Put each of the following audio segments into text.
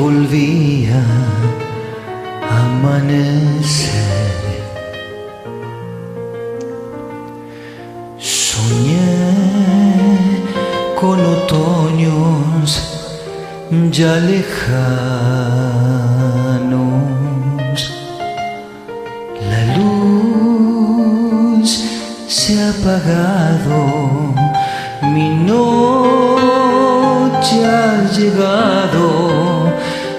volvía a amanecer. Soñé con otoños ya lejanos. La luz se ha apagado, mi noche ha llegado.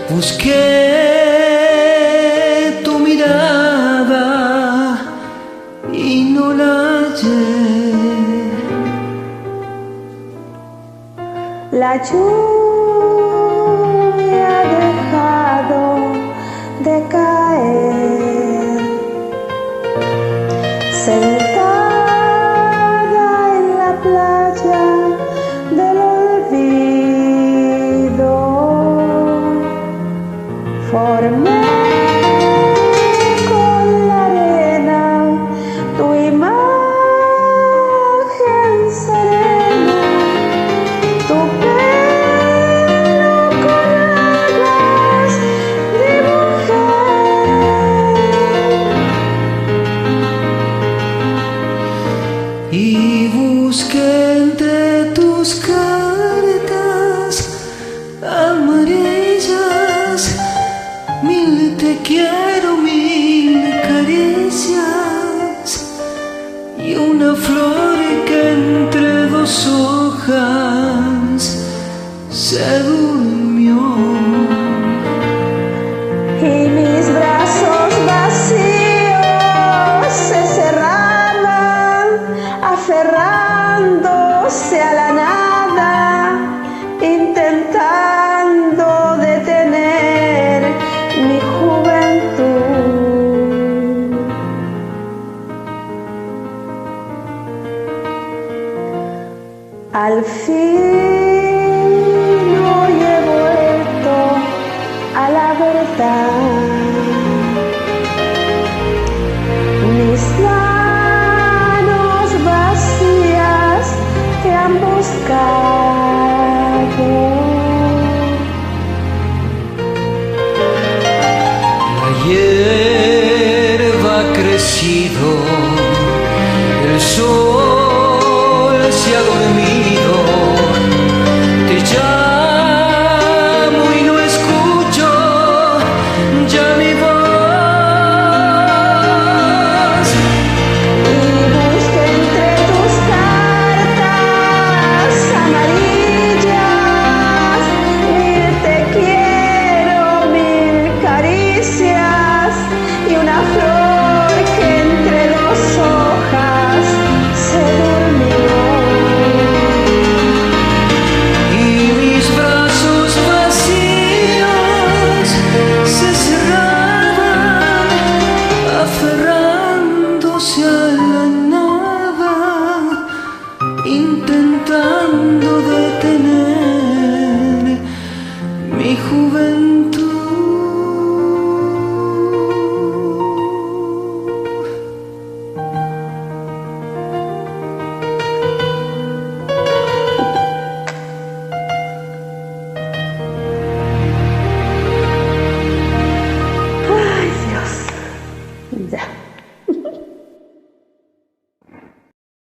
Busqué tu mirada y no la hallé. La lluvia ha dejado de caer, sentada en la playa del olvido, formé con la arena tu imagen serena. Tu pelo con alas dibujé y busqué entre tus cartas amarillas mil te quiero, mil caricias y una flor que entre dos hojas se durmió. y mis brazos vacíos se cerraban, aferrándose a la nada, intentando detener mi juventud. Al fin hoy he vuelto a la verdad. Mis manos vacías te han buscado. La hierba ha crecido, el sol se ha dormido. Te llamo y no escucho ya mi voz.